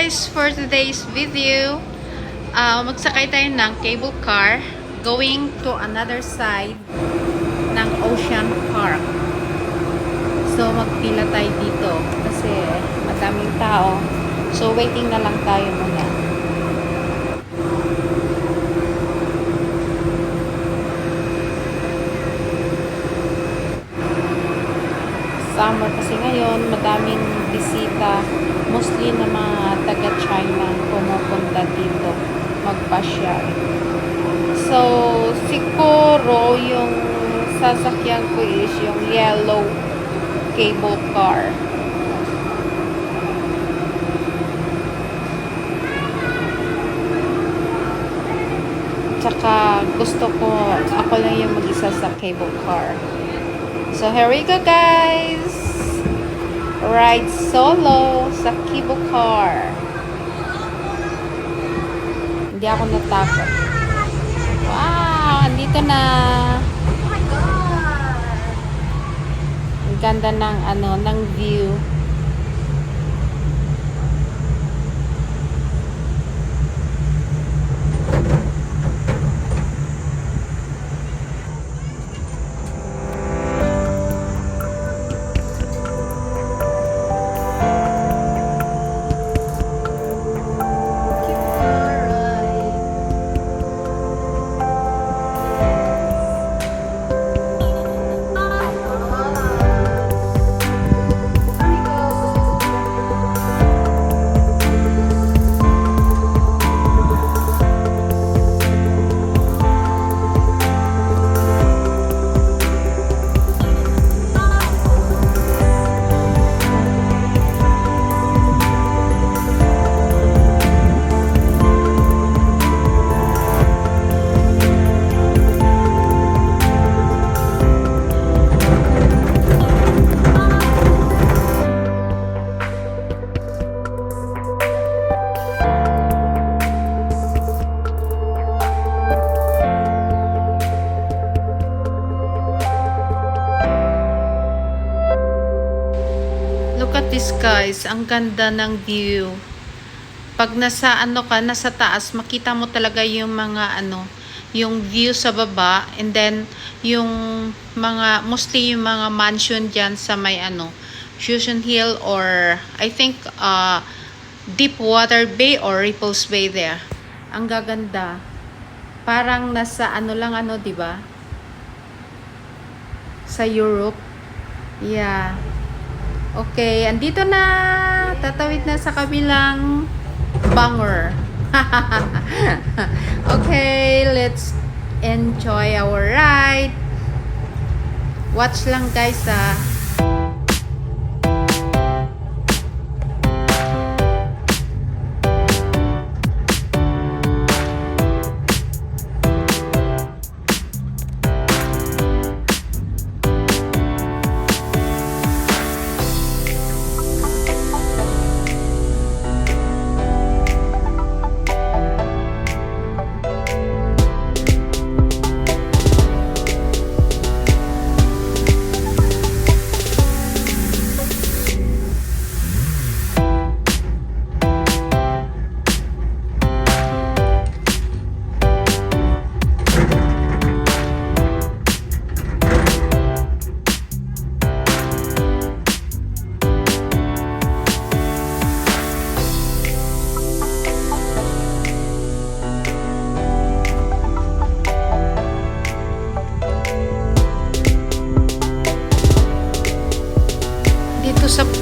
guys, for today's video, magsakay tayo ng cable car going to another side ng Ocean Park. So magpila tayo dito kasi madaming tao. So waiting na lang tayo muna. Summer kasi ngayon, madaming bisita, mostly na mga taga-China pumupunta dito magpasyal. So, siguro yung sasakyan ko is yung yellow cable car. Tsaka gusto ko, ako lang yung mag-isa sa cable car. So, here we go, guys! Ride solo sa cable car. Hindi ako natakot. Wow! Andito na! Oh my God! Ang ganda ng view. Look at this, guys. Ang ganda ng view. Pag nasa nasa taas, makita mo talaga yung mga yung view sa baba, and then yung mostly yung mga mansion diyan sa may Fusion Hill, or I think Deepwater Bay or Ripples Bay there. Ang gaganda. Parang nasa lang 'di ba? Sa Europe. Yeah. Okay, andito na. Tatawid na sa kabilang Bangor. Okay, let's enjoy our ride. Watch lang, guys, sa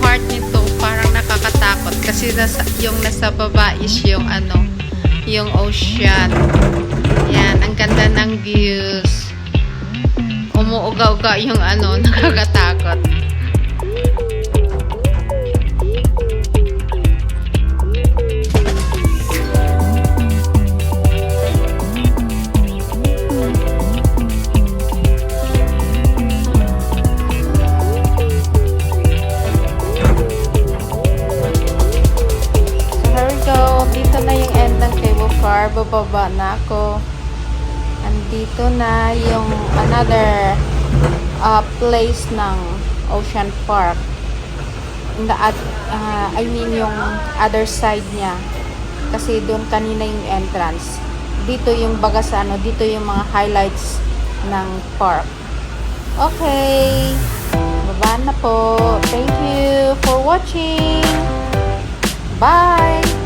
part nito parang nakakatakot kasi yung nasa baba is yung yung ocean. Yan, ang ganda ng views. Umuuga-uga yung nakakatakot. Bababa na ako. Andito na yung another place ng Ocean Park. I mean yung other side niya. Kasi doon kanina yung entrance. Dito yung baga sa ano, dito yung mga highlights ng park. Okay. Baba na po. Thank you for watching. Bye!